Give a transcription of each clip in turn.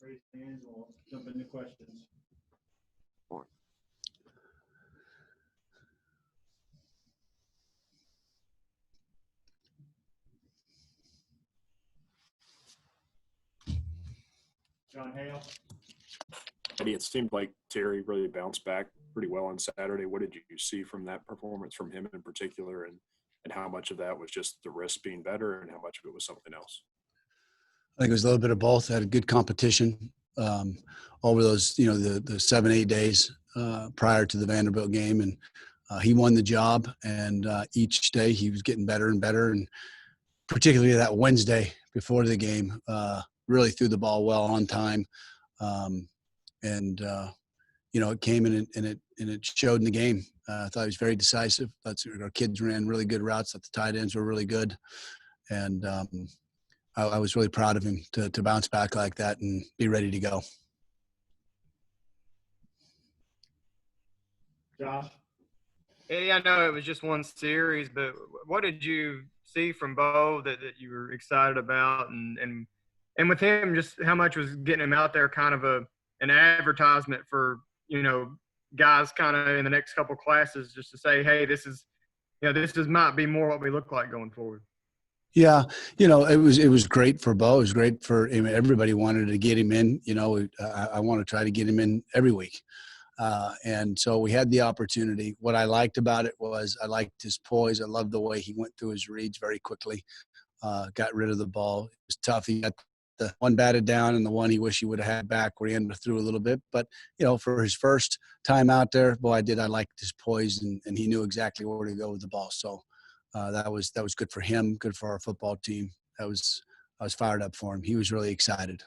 Raise hands and we'll jump into questions. John Hale. Eddie, it seemed like Terry really bounced back pretty well on Saturday. What did you see from that performance from him in particular, and how much of that was just the wrist being better and how much of it was something else? I think it was a little bit of both. Had a good competition over those, the 7-8 days prior to the Vanderbilt game, and he won the job. And each day he was getting better and better, and particularly that Wednesday before the game, really threw the ball well on time, it came in and it showed in the game. I thought he was very decisive. Our kids ran really good routes. That the tight ends were really good, and I was really proud of him to bounce back like that and be ready to go. Josh? Eddie, I know it was just one series, but what did you see from Bo that you were excited about? And with him, just how much was getting him out there kind of an advertisement for, guys kind of in the next couple classes just to say, hey, this might be more what we look like going forward. Yeah, it was great for Bo. It was great for him. Everybody wanted to get him in. I want to try to get him in every week. And so we had the opportunity. What I liked about it was I liked his poise. I loved the way he went through his reads very quickly, got rid of the ball. It was tough. He got the one batted down and the one he wished he would have had back where he ended up through a little bit. But, for his first time out there, I liked his poise and he knew exactly where to go with the ball. So that was good for him, good for our football team. I was fired up for him. He was really excited.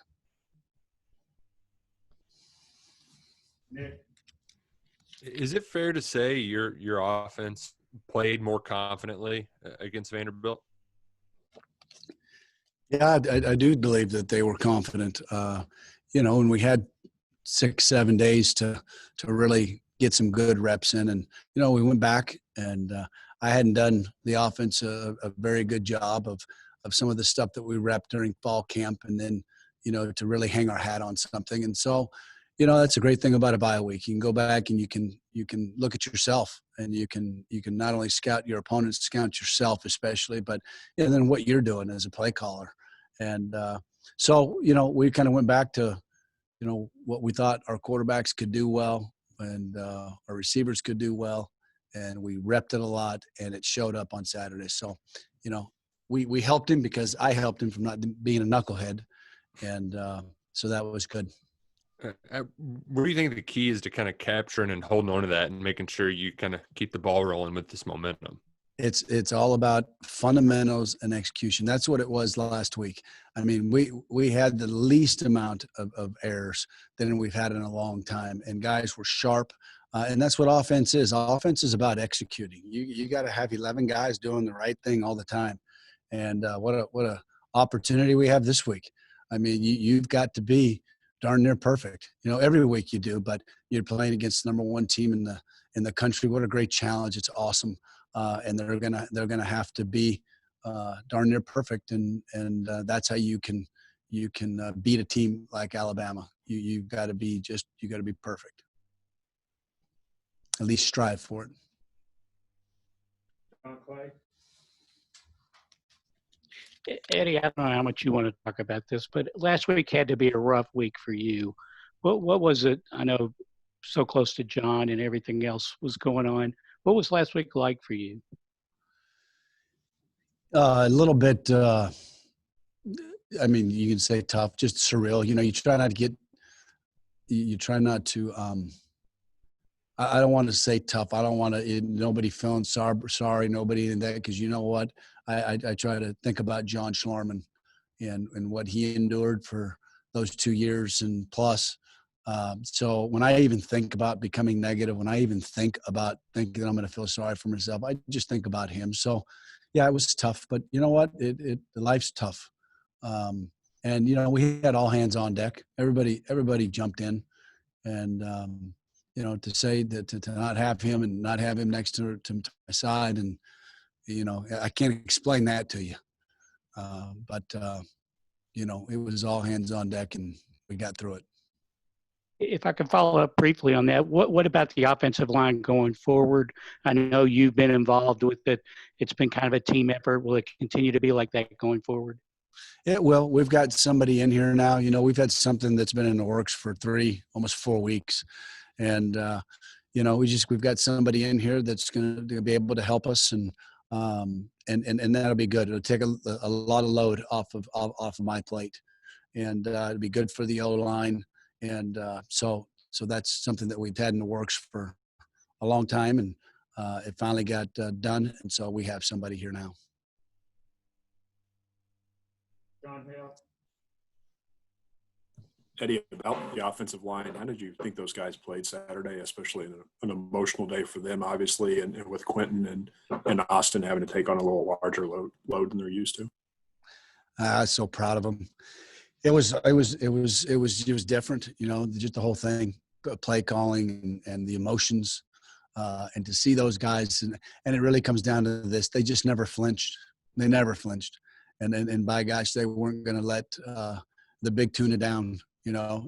Nick? Is it fair to say your offense played more confidently against Vanderbilt? Yeah, I do believe that they were confident. And we had 6-7 days to really get some good reps in. And, we went back and I hadn't done the offense a very good job of some of the stuff that we repped during fall camp and then, to really hang our hat on something. And so, that's a great thing about a bye week. You can go back and you can look at yourself and you can not only scout your opponents, scout yourself especially, but and then what you're doing as a play caller. And so, we kind of went back to, what we thought our quarterbacks could do well and our receivers could do well. And we repped it a lot and it showed up on Saturday. So, we helped him because I helped him from not being a knucklehead. And so that was good. What do you think the key is to kind of capturing and holding on to that and making sure you kind of keep the ball rolling with this momentum? It's all about fundamentals and execution. That's what it was last week. I mean, we had the least amount of errors than we've had in a long time, and guys were sharp. And that's what offense is. Offense is about executing. You got to have 11 guys doing the right thing all the time. And what a opportunity we have this week. I mean, you've got to be darn near perfect. Every week you do, but you're playing against the number one team in the country. What a great challenge! It's awesome, and they're gonna have to be darn near perfect, and that's how you can beat a team like Alabama. You've got to be perfect. At least strive for it. Clay? Eddie, I don't know how much you want to talk about this, but last week had to be a rough week for you. What was it? I know so close to John and everything else was going on. What was last week like for you? A little bit, I mean, you can say tough, just surreal. You try not to, I don't want to say tough. I don't want to, nobody feeling sorry, nobody in that, because you know what? I try to think about John Schlarman and what he endured for those 2 years and plus. So when I even think about becoming negative, when I even think about thinking that I'm going to feel sorry for myself, I just think about him. So, yeah, it was tough. But you know what? Life's tough. And, we had all hands on deck. Everybody jumped in. And, to say that to not have him and not have him next to my side and, I can't explain that to you. But it was all hands on deck and got through it. If I can follow up briefly on that, what about the offensive line going forward? I know you've been involved with it. It's been kind of a team effort. Will it continue to be like that going forward? Yeah, well, we've got somebody in here now. We've had something that's been in the works for almost 4 weeks. And, we've got somebody in here that's going to be able to help us, and that'll be good. It'll take a lot of load off of my plate, and it'll be good for the O-line. And so that's something that we've had in the works for a long time, and it finally got done. And so we have somebody here now. John Hale. Eddie, about the offensive line, how did you think those guys played Saturday, especially in an emotional day for them, obviously, and with Quentin and Austin having to take on a little larger load than they're used to? I was so proud of them. It was different, just the whole thing, play calling and the emotions, and to see those guys, and it really comes down to this: they just never flinched. They never flinched, and by gosh, they weren't going to let the big tuna down.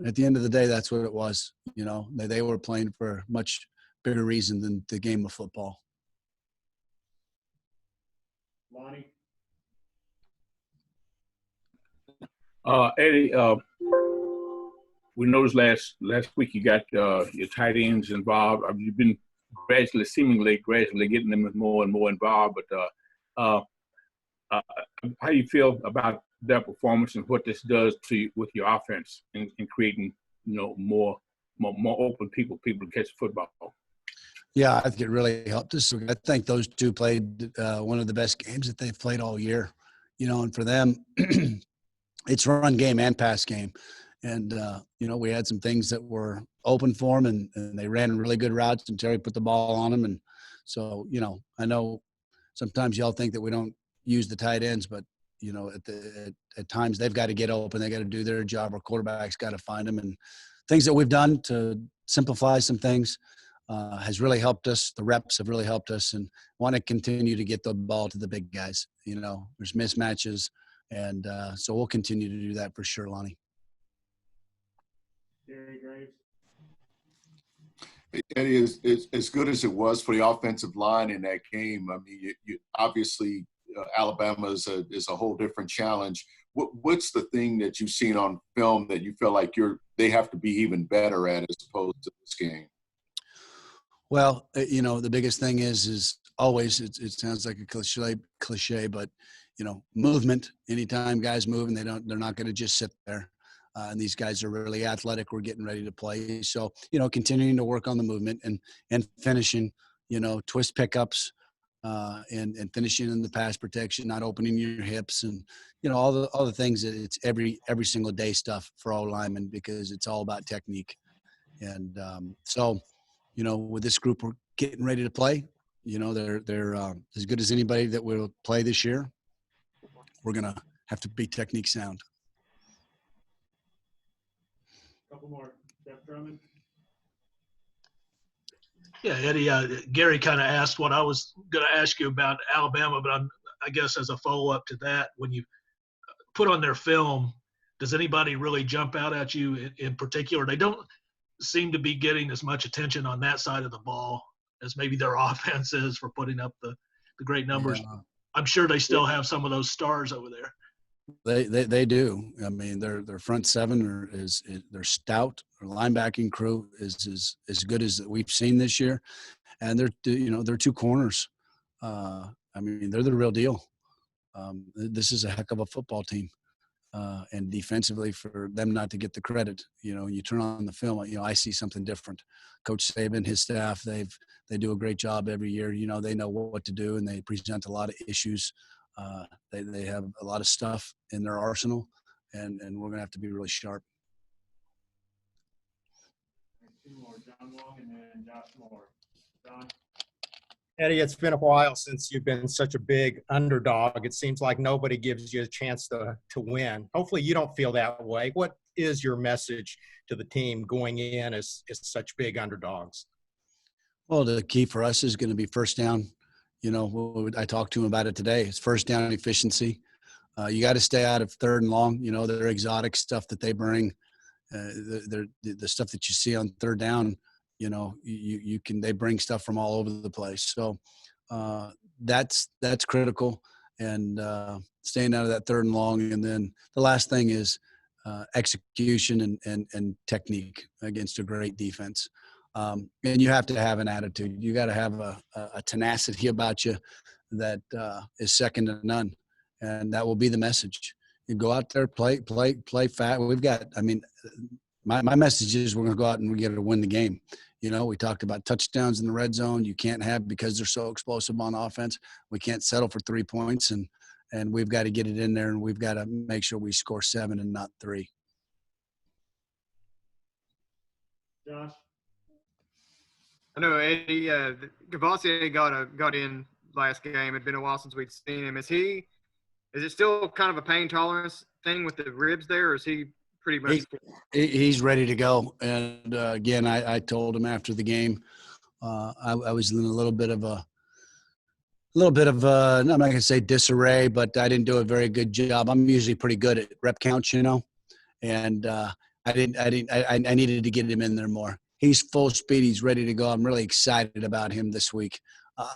At the end of the day, that's what it was. They were playing for a much bigger reason than the game of football. Lonnie. Eddie, we noticed last week you got your tight ends involved. You've been seemingly gradually getting them more and more involved. But how do you feel about their performance and what this does to you with your offense in creating more open people to catch the football? Yeah, I think it really helped us. I think those two played one of the best games that they've played all year. And for them, it's run game and pass game. And, we had some things that were open for them, and they ran really good routes, and Terry put the ball on them. And so, I know sometimes y'all think that we don't use the tight ends, but, at times they've got to get open. They got to do their job. Our quarterback's got to find them. And things that we've done to simplify some things has really helped us. The reps have really helped us, and want to continue to get the ball to the big guys. There's mismatches. And so we'll continue to do that for sure, Lonnie. Gary Graves. Eddie, as good as it was for the offensive line in that game, I mean, you obviously Alabama is a whole different challenge. What's the thing that you've seen on film that you feel like they have to be even better at as opposed to this game? Well, the biggest thing is always, it sounds like a cliche, but movement. Anytime guys move, and they're not going to just sit there. And these guys are really athletic. We're getting ready to play. So, continuing to work on the movement and finishing, twist pickups, and finishing in the pass protection, not opening your hips, and, all the things that it's every single day stuff for all linemen, because it's all about technique. And so, with this group, we're getting ready to play. They're as good as anybody that will play this year. We're going to have to be technique sound. Couple more. Jeff Drummond. Yeah, Eddie, Gary kind of asked what I was going to ask you about Alabama, but I guess as a follow-up to that, when you put on their film, does anybody really jump out at you in particular? They don't seem to be getting as much attention on that side of the ball as maybe their offense is for putting up the great numbers. Yeah. I'm sure they still have some of those stars over there. They do. I mean, their front seven they're stout. Their linebacking crew is as good as we've seen this year, and they're two corners. I mean, they're the real deal. This is a heck of a football team, and defensively, for them not to get the credit, you turn on the film, I see something different. Coach Saban, his staff, they do a great job every year. They know what to do, and they present a lot of issues. They have a lot of stuff in their arsenal, and we're going to have to be really sharp. Two more, John Long and then Josh Moore. John? Eddie, it's been a while since you've been such a big underdog. It seems like nobody gives you a chance to win. Hopefully you don't feel that way. What is your message to the team going in as such big underdogs? Well, the key for us is going to be first down. I talked to him about it today. It's first down efficiency. You got to stay out of third and long. Their exotic stuff that they bring, The stuff that you see on third down, you can, they bring stuff from all over the place. So that's critical, and staying out of that third and long. And then the last thing is execution and technique against a great defense. And you have to have an attitude. You got to have a tenacity about you that is second to none. And that will be the message. You go out there, play fat. We've got, I mean, my message is we're going to go out and we got to win the game. We talked about touchdowns in the red zone. You can't have, because they're so explosive on offense. We can't settle for 3 points, and we've got to get it in there, and we've got to make sure we score 7 and not 3. Josh? I know Eddie Gavassier got in last game. It'd been a while since we'd seen him. Is it still kind of a pain tolerance thing with the ribs there, or is he pretty much? He's ready to go. And again, I told him after the game, I was in a little bit of I'm not going to say disarray, but I didn't do a very good job. I'm usually pretty good at rep counts, and I needed to get him in there more. He's full speed. He's ready to go. I'm really excited about him this week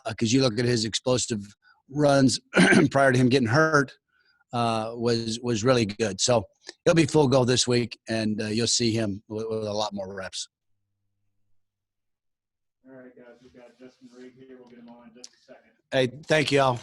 because you look at his explosive runs prior to him getting hurt was really good. So he'll be full go this week, and you'll see him with a lot more reps. All right, guys, we've got Justin Reed here. We'll get him on in just a second. Hey, thank you all.